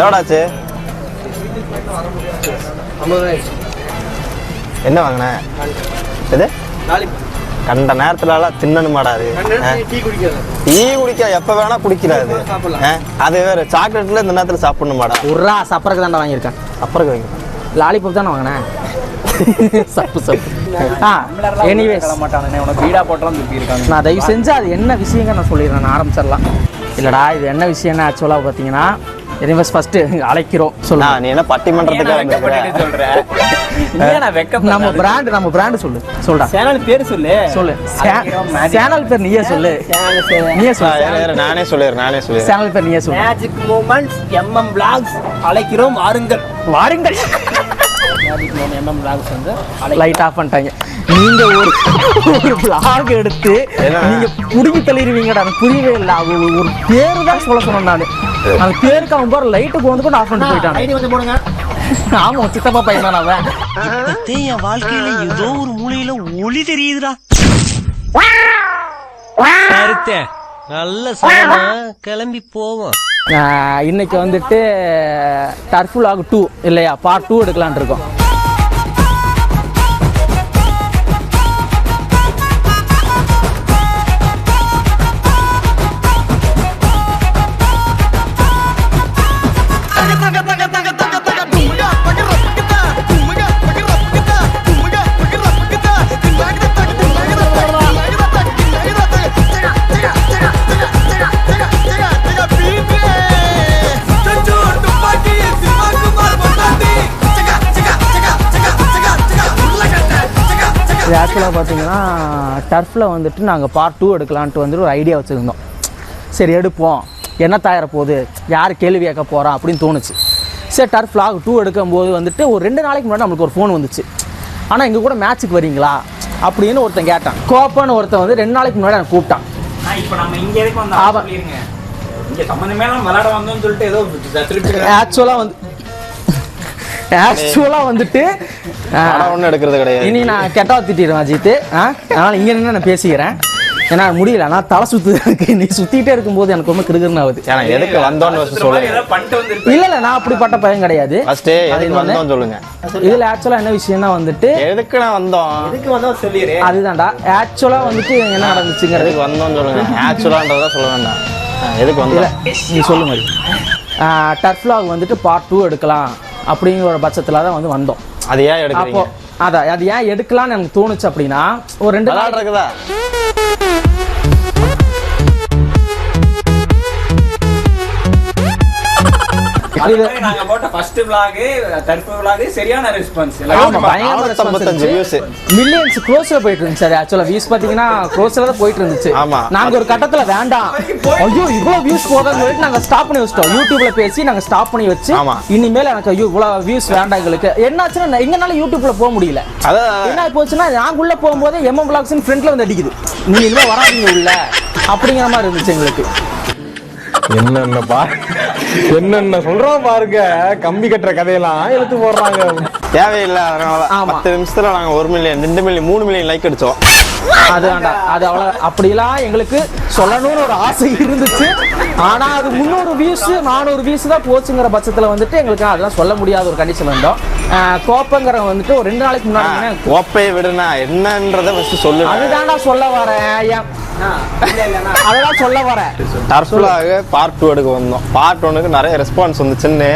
எவ்வளோடாச்சு? என்ன வாங்கின? இது கண்ட நேரத்துலலாம் தின்னணுமாடாது. டீ குடிக்க எப்போ வேணா குடிக்கிறாது. அது வேறு சாக்லேட்டில் இந்த நேரத்தில் சாப்பிடணுமாடா. ஒரு சப்பருக்கு தாண்டா வாங்கியிருக்கேன். சப்பருக்கு வாங்கியிருக்கேன். லாலிபாப் தானே வாங்கினேன். சப்பு எனிவேஸ் நான் தயவு செஞ்சு அது என்ன விஷயங்க நான் சொல்லிடுறேன். நான் ஆரம்பிச்சிடலாம். இல்லைடா இது என்ன விஷயம்னா ஆக்சுவலாக பார்த்தீங்கன்னா எனிவேஸ் ஃபர்ஸ்ட் அழைக்கிறோம் சொல்லு. நீ என்ன பட்டிமன்றத்துக்கு சொல்ற? நம்ம பிராண்ட் சொல்லுடா. சேனல் பேர் சொல்லு. சேனல் பேர் நீயே சொல்லு. நானே சொல்லிடுறேன். சேனல் பேர் நீயே சொல்லு. மேஜிக் மூமெண்ட்ஸ் MM Vlogs அழைக்கிறோம் வாருங்கள். MM Vlogs வந்து லைட் ஆஃப் பண்ணிட்டாங்க. நீங்க ஒரு vlog எடுத்து நீங்க புடிங்கி தள்ளிடுவீங்கடா. எனக்கு புரியவே இல்லை. ஒரு பேரு தான் சொன்னேன் நான். அந்த பேருக்கு அவன் பாரு லைட்டுக்கு வந்து ஆஃப் பண்ணிட்டு போயிட்டான். ஐடி வந்து போடுங்க. ஆமா சித்தப்பா பையன் தான் அவன். என் வாழ்க்கையில ஏதோ ஒரு மூலையில ஒளி தெரியுதுடா. நல்ல சமமா கிளம்பி போவோம். இன்னைக்கு வந்துட்டு டர்ஃப் vlog 2 இல்லையா, பார்ட் 2 எடுக்கலான் இருக்கோம். ஆக்சுவலாக பார்த்தீங்கன்னா டர்ஃபில் வந்துட்டு நாங்கள் பார்ட் 2 எடுக்கலான்ட்டு வந்துட்டு ஒரு ஐடியா வச்சுருந்தோம். சரி எடுப்போம், என்ன தயார போகுது, யார் கேள்வி கேட்க போகிறோம் அப்படின்னு தோணுச்சு. சரி டர்ஃப் vlog 2 எடுக்கும்போது வந்துட்டு ஒரு 2 நாளைக்கு முன்னாடி நம்மளுக்கு ஒரு ஃபோன் வந்துச்சு. ஆனால் எங்கள் கூட மேட்ச்சுக்கு வரீங்களா அப்படின்னு ஒருத்தன் கேட்டான். கோப்பான்னு ஒருத்தன் வந்து 2 நாளைக்கு முன்னாடி எனக்கு கூப்பிட்டான். இப்போ நம்ம இங்கே எதுக்கு வந்தோம் இங்கே சம்மந்தமே விளையாட வந்தோம்னு சொல்லிட்டு ஏதோ ஆக்சுவலாக வந்துட்டு ஒன்றும் எடுக்கிறது கிடையாது. இனி நான் கெட்டா திட்டிடுவேன் அஜித். அதனால் இங்கே நின்று நான் பேசிக்கிறேன். ஏன்னா முடியல, நான் தலை சுத்து நீ சுத்திட்டே இருக்கும்போது எனக்கு ரொம்ப கிருகிருன்னு ஆகுது. எதுக்கு வந்தோன்னு சொல்லுங்க. இல்ல நான் அப்படிப்பட்ட பையன் கிடையாது. சொல்லுங்க. இதுல ஆக்சுவலா என்ன விஷயம்னா வந்துட்டு எதுக்கு நான் வந்தோம் சொல்லிடு. அதுதான்டா ஆக்சுவலா வந்துட்டு என்ன நடந்துச்சுங்கிறது வந்தோம்னு சொல்லுங்க. ஆக்சுவலான்றதா சொல்ல வேண்டாம். எதுக்கு வந்தோம் நீ சொல்லு மாதிரி. டர்ஃப் vlog வந்துட்டு பார்ட் 2 எடுக்கலாம் அப்படிங்கிற ஒரு பட்சத்துல தான் வந்து வந்தோம். அது ஏன் எடுக்கிறீங்க? அப்போ அது ஏன் எடுக்கலாம்னு எனக்கு தோணுச்சு அப்படின்னா ஒரு 2 நாள் இருக்குதா. நாங்க போட்ட ஃபர்ஸ்ட் vlog டர்ஃப் vlog சரியான ரெஸ்பான்ஸ். பயங்கரமான ரெஸ்பான்ஸ். மில்லியன்ஸ் க்ரோஸ்ல போயிட்டு இருந்துச்சு. அது ஆக்சுவலா வியூஸ் பாத்தீங்கன்னா க்ரோஸ்ல தான் போயிட்டு இருந்துச்சு. நாங்க ஒரு கட்டத்துல வேண்டாம், ஐயோ இவ்வளவு வியூஸ் போதும்னு சொல்லிட்டு நாங்க ஸ்டாப் பண்ணி வச்சிட்டோம். யூடியூப்ல பேசி நாங்க ஸ்டாப் பண்ணி வச்சு இனிமேல் எனக்கு ஐயோ இவ்வளவு வியூஸ் வேண்டாம் எங்களுக்கு. என்னாச்சுன்னா எங்கனால யூடியூப்ல போக முடியல. என்ன போச்சுன்னா நாங்க உள்ள போகும்போது MM Vlogs ஃப்ரண்ட்ல வந்து அடிக்குது, நீங்க இனிமே வராதீங்க உள்ள அப்படிங்கிற மாதிரி இருந்துச்சு எங்களுக்கு. என்னென்ன சொல்றோம் பாருங்க. கம்பி கட்டுற கதையெல்லாம் எடுத்து போடுறாங்க. தேவையில்லை. அதனால 10 நிமிஷத்துல நாங்க 1 மில்லியன் 2 மில்லியன் 3 மில்லியன் லைக் அடிச்சோம். அது வேண்டாம், அது அவ்வளோ அப்படிலாம் எங்களுக்கு சொல்லணும்னு ஒரு ஆசை இருந்துச்சு. ஆனா அது 300 வியூஸ் 400 வியூஸ் தான் போச்சுங்கிற பட்சத்துல வந்துட்டு எங்களுக்கு அதெல்லாம் சொல்ல முடியாத ஒரு கண்டிஷன் வந்தோம். கோப்பங்கிற வந்துட்டு ஒரு 2 நாளைக்கு முன்னாடி கோப்பையை விடுனா என்னன்றதை ஃபர்ஸ்ட் சொல்லு. அதுதான்டா சொல்ல வரேன். அதெல்லாம் சொல்ல வரேன். டர்ஃப் vlog பார்ட் 2 எடுக்க வந்தோம். பார்ட் 1க்கு நிறைய ரெஸ்பான்ஸ் வந்துச்சுன்னு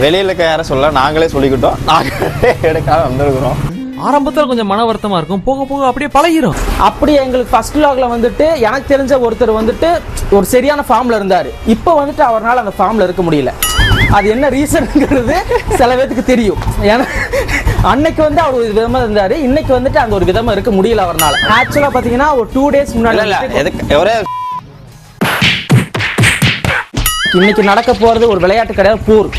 வெளியில இருக்க யாரும் சொல்ல, நாங்களே சொல்லிக்கிட்டோம். நாங்களே எடுக்காம வந்திருக்கிறோம். ஆரம்பத்தில் கொஞ்சம் மன வருத்தமா இருக்கும், போக போக அப்படியே பழகிரும். அப்படியே எங்களுக்கு ஃபர்ஸ்ட் vlogல வந்துட்டு எனக்கு தெரிஞ்ச ஒருத்தர் வந்துட்டு ஒரு சரியான ஃபார்ம்ல இருந்தாரு. இப்போ வந்துட்டு அவரால் அந்த ஃபார்ம்ல இருக்க முடியல. அது என்ன ரீசன்ங்கிறது சில பேருக்கு தெரியும். ஏன்னா அன்னைக்கு வந்து அவர் ஒரு விதமா இருந்தாரு, இன்னைக்கு வந்துட்டு அந்த ஒரு விதமா இருக்க முடியல அவரால். ஆக்சுவலா பாத்தீங்கன்னா ஒரு 2 டேஸ் முன்னாடி இன்னைக்கு நடக்க போறது ஒரு விளையாட்டு கிடையாது, போர்.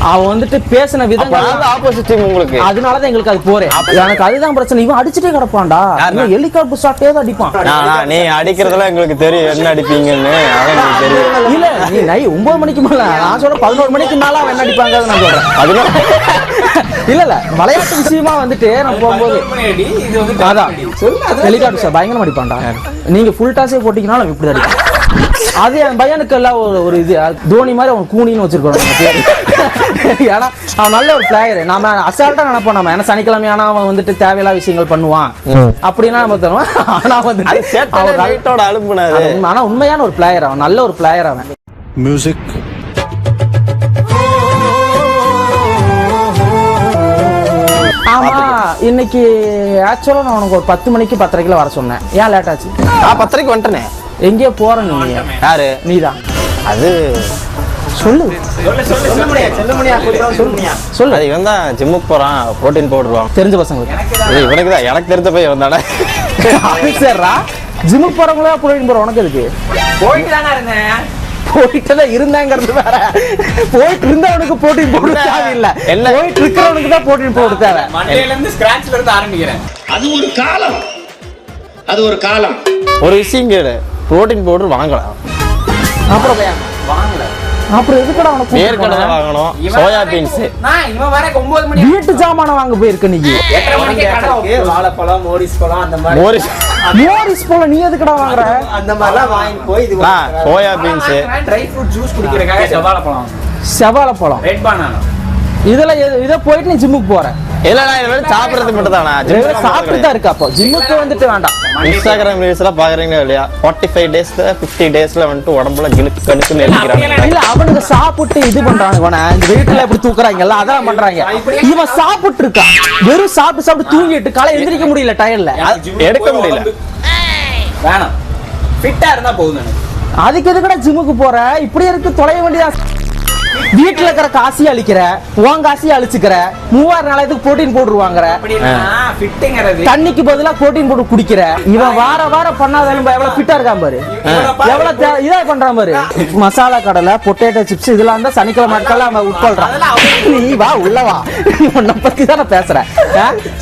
அவன் வந்துட்டு பேசின விதம் ஆப்போசிட் உங்களுக்கு. அதனாலதான் எங்களுக்கு அது போறேன். எனக்கு அதுதான் பிரச்சனை. இவன் அடிச்சுட்டே கிடப்பான்டா, ஹெலிகாப்டர் ஷாட்டே தான் அடிப்பான். நீ அடிக்கிறதுல எங்களுக்கு தெரியும் என்ன அடிப்பீங்கன்னு. இல்ல நீ 9 மணிக்கு மேல, நான் சொல்ற 11 மணிக்கு மேல அவன் என்ன அடிப்பாங்க நான் சொல்றேன். அதனால இல்ல விளையாட்டு விஷயமா வந்துட்டு நான் போகும்போது அதான் ஹெலிகாப்டர் ஷாட் பயங்கரமா அடிப்பான்டா. நீங்க ஃபுல் டாஸே போட்டீங்கன்னாலும் இப்படி அடிப்பான். அது என் பையனுக்கு எல்லாம் ஒரு இது தோனி மாதிரி அவன் கூனின்னு வச்சிருக்கோம். ஏன்னா அவன் நல்ல ஒரு பிளேயர். நாம அசால்ட்டா நினைப்போம் நம்ம, ஏன்னா சனிக்கிழமை ஆனா அவன் வந்துட்டு தேவையில்லாத விஷயங்கள் பண்ணுவான் அப்படின்னா நம்ம தருவான். ஆனா வந்துட்டு அலும்புனாரு. ஆனா உண்மையான ஒரு பிளேயர் அவன், நல்ல ஒரு பிளேயர் அவன். மியூசிக் ஆமா இன்னைக்கு ஆக்சுவலா நான் உனக்கு ஒரு 10 மணிக்கு 10:30 வர சொன்னேன். ஏன் லேட் ஆச்சு? 10:30 வந்துட்டேனே. எங்கேயோ போறேன் நீ. யாரு? நீதான். அது சொல்லு சொல்லு. அது இவன் தான் ஜிம்முக்கு போறான், புரோட்டீன் பவுடர் தெரிஞ்ச பசங்களுக்கு. இவனுக்கு தான், எனக்கு தெரிஞ்ச போய் வந்தானே. சரிடா, ஜிம்முக்கு போறவங்களா புரோட்டீன் போற உனக்கு எதுக்கு? போயிட்டு தானே இருந்தேன். போயிட்டுதான் இருந்தாங்கிறது வேற. போயிட்டு இருந்தவனுக்கு புரோட்டீன் பவுடர் தேவை இல்ல, போயிட்டு இருக்கிறவனுக்கு தான் புரோட்டீன் பவுடர் தேவை. மண்டேல இருந்து ஸ்கிராச்ல இருந்து ஆரம்பிக்கிறேன். அது ஒரு காலம், அது ஒரு காலம். ஒரு விஷயம் கேளு, புரோட்டீன் பவுடர் வாங்கலாம், அப்புறம் வாங்கல. அப்புறம் எதுக்குடா உனக்கு வேர்க்கடலை வாங்கணும், சோயா பீன்ஸ். இவன் வர 9 மணி வீட்டு ஜாமான வாங்க போயிருக்க நீ. 8:30 மணிக்கு கடை வாழைப்பழம், மோரிஸ் பழம் அந்த மாதிரி. மோரிஸ் பழம் நீ எதுக்குடா வாங்குற? அந்த மாதிரிலாம் வாங்கி போய் இது soya beans, dry fruit juice குடிக்கிறதுக்காக செவ்வாழைப்பழம், ரெட் பனானா. இதெல்லாம் இத போயிட்டு நீ ஜிம்முக்கு போற? இல்ல நான் இது சாப்பிடுறது மட்டும் தானா? சாப்பிட்டு தான் இருக்கு. அப்போ ஜிம்முக்கு வந்துட்டு வேண்டாம். இன்ஸ்டாகிராம் ரீல்ஸ் எல்லாம் பாக்குறீங்களா இல்லையா? 45 டேஸ்ல 50 டேஸ்ல வந்துட்டு உடம்புல கிணுக்கு கணுக்குன்னு எழுதிக்கிறாங்க. இல்ல அவனுக்கு சாப்பிட்டு இது பண்றாங்க, இவனை இந்த வெயிட்ல எப்படி தூக்குறாங்கல்ல அதான் பண்றாங்க. இவன் சாப்பிட்டு இருக்கான், வெறும் சாப்பிட்டு தூங்கிட்டு காலை எந்திரிக்க முடியல, டயர்ல எடுக்க முடியல. வேணாம், ஃபிட்டா இருந்தா போதும் எனக்கு. அதுக்கு எதுக்குடா ஜிம்முக்கு போற? இப்படி இருக்கு தொலைய வேண்டியதா. வீட்டுல இருக்கிற காசியை அழிக்கிற, உன் காசியை அழிச்சுக்கிற, 3000 நாளைக்கு புரோட்டீன் பவுடர் வாங்குற, தண்ணிக்கு பதிலா புரோட்டீன் பவுடர் குடிக்கிற. இவன் வாரம் பண்ணாதாலும் எவ்வளவு ஃபிட்டா இருக்கான் பாரு, எவ்வளவு இதா பண்றான் பாரு. மசாலா கடலை, பொட்டேட்டோ சிப்ஸ் இதெல்லாம் தான் சனிக்கிழமை நாட்கள்ல அவன் உட்கொள்றான். நீ வா உள்ளவா, உன்னை பத்தி தான் நான் பேசுறேன்.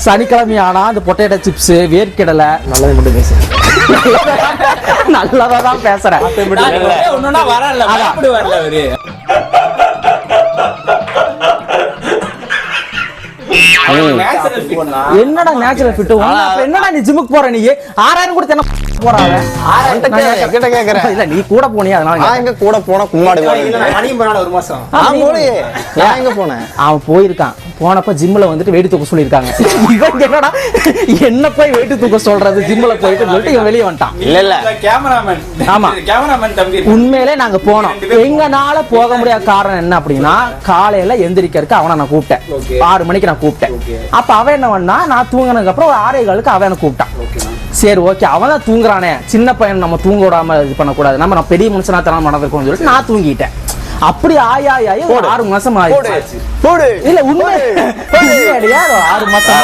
சனிக்கிழமை ஆனா அந்த பொட்டேட்டோ சிப்ஸ், வேர்க்கடலை நல்லது மட்டும் பேசு. நல்லதான் பேசுறேன். என்னடா நேச்சுரல் ஃபிட்? என்னடா நீ ஜிம்முக்கு போற? நீ 6000 கூட என்ன போறாங்க? இல்ல நீ கூட போனியா? அதனால நான் எங்க கூட போனா கும்மாடு ஒரு மாசம் நான் எங்க போனேன்? அவன் போயிருக்கான். போனப்ப ஜிம்ல வந்துட்டு வெயிட் தூக்க சொல்லிருக்காங்க. இவன் என்னடா என்ன போய் வெயிட் தூக்க சொல்றது ஜிம்ல போயிட்டு சொல்லிட்டு இவன் வெளியே வந்துட்டான். இல்ல கேமராமேன். ஆமா கேமராமேன் தம்பி. உண்மையிலே நாங்க போனோம். எங்கனால போக முடியாத காரணம் என்ன அப்படின்னா, காலையில எந்திரிக்கிறதுக்கு அவனை நான் கூப்பிட்டேன். 6 மணிக்கு நான் கூப்பிட்டேன். அப்ப அவன் என்ன பண்ணா, நான் தூங்கினதுக்கு அப்புறம் ஒரு 6:15 அவனை கூப்பிட்டான். சரி ஓகே, அவன் தான் தூங்குறானே, சின்ன பையன் நம்ம தூங்க விடாம இது பண்ணக்கூடாது, நம்ம பெரிய மனுஷனா தரம் நடந்திருக்கோம்னு சொல்லிட்டு நான் தூங்கிட்டேன். அப்படி ஆயா 6 மாசம் ஆயிடுச்சு. இல்ல உண்மை 6 மாசம்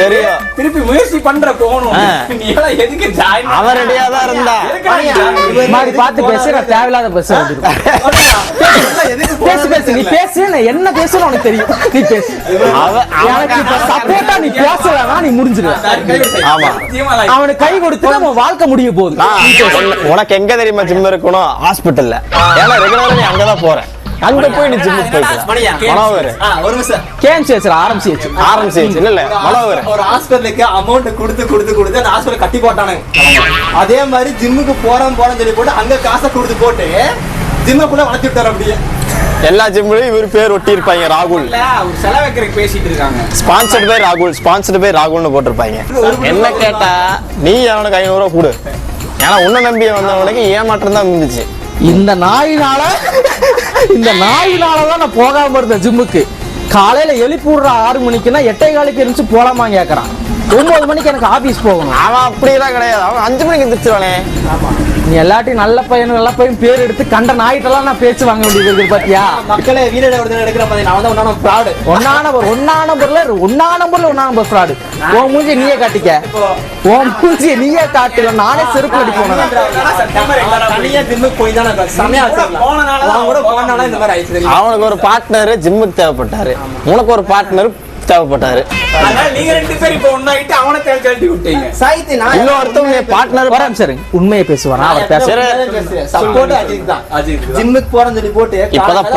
தெரியும். திருப்பி முயற்சி பண்ற போகணும். நீ எல்லாம் எதுக்கு ஜாயின்? அவன் ரெடியா தான் இருந்தா மாதிரி பார்த்து பேச. நான் தேவையில்லாத பேச பேசு. நீ பேசு, நான் என்ன பேசணும் உனக்கு தெரியும். நீ பேசு. எனக்கு இப்ப சப்போர்ட்டா நீ பேசலனா நீ முடிஞ்சிரு. ஆமா, அவனுக்கு கை கொடுத்து நம்ம வாழ்க்கை முடிய போகுது. உனக்கு எங்க தெரியுமா ஜிம் இருக்கணும்? ஹாஸ்பிட்டல்ல. ஏன்னா ரெகுலரா நீ அங்கதான் போறேன், அங்க போய் நீ ஜிம்முக்கு போய்க்கலாம். மனோகர் ஒரு நிமிஷம் கேன்சர் ஆரம்பிச்சு இல்ல மனோகர் ஒரு ஹாஸ்பிட்டலுக்கு அமௌண்ட் கொடுத்து அந்த ஹாஸ்பிட்டல் கட்டி போட்டானுங்க. அதே மாதிரி ஜிம்முக்கு போறோம் சொல்லி போட்டு அங்க காசை கொடுத்து போட்டு ஜிம்முக்குள்ள வளர்த்து விட்டாரு. அப்படியே எல்லா ஜிம்லயும் இவர் பேர் ஒட்டி இருப்பாங்க, ராகுல். செலவு வைக்கிறதுக்கு பேசிட்டு இருக்காங்க. ஸ்பான்சர்ட் பை ராகுல், ஸ்பான்சர்ட் பை ராகுல்னு போட்டிருப்பாங்க. என்ன கேட்டா நீ அவனுக்கு 500 ரூபா கொடு, ஏன்னா உன்னை நம்பி வந்தவனுக்கு ஏமாற்றம் தான் இருந்துச்சு. இந்த நாயினால தான் நான் போகாம இருந்தேன் ஜிம்முக்கு. காலையில எழுப்பி விடுற 6 மணிக்குன்னா 8:15 இருந்துச்சு போலாமா கேக்குறான். 9 மணிக்கு எனக்கு ஆபீஸ் போகணும். அவன் அப்படியெல்லாம் கிடையாது, அவன் 5 மணிக்கு எந்திரிச்சிருவானே. நீ எல்லாத்தையும் நல்ல பையன் பேர் எடுத்து கண்ட நாயிட்டெல்லாம் நான் பேச்சு வாங்க வேண்டியது இருக்கு பாத்தியா? மக்களே வீரர் எடுக்கிற மாதிரி நான் வந்து ஒன்னா நம்பர் ஃப்ராடு. உன் மூஞ்சி நீயே காட்டிக்க, உன் மூஞ்சி நீயே காட்டுல. நானே செருப்பு அடி போனேன். அவனுக்கு ஒரு பார்ட்னர் ஜிம்முக்கு தேவைப்பட்டாரு, உனக்கு ஒரு பார்ட்னர் தேவைப்பட்டாரு. உண்மையை பேசுவாரா? அவர் ஜிம்முக்கு போறேன்னு சொல்லி போட்டு இப்பதான்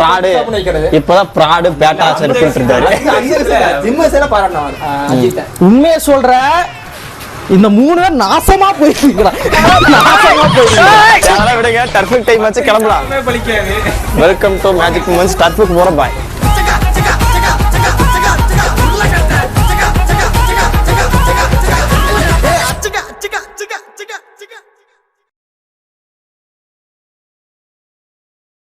பிராடு பேட்டா செருப்பு இருக்காரு. உண்மையை சொல்ற, இந்த 3 பேர் நாசமா போயிருக்கீங்களா? விடுங்க, டர்ஃபுக்கு டைம் ஆச்சு, கிளம்பலாம். Welcome to magic moments. டர்ஃபுக்கு போறோம், பாய்.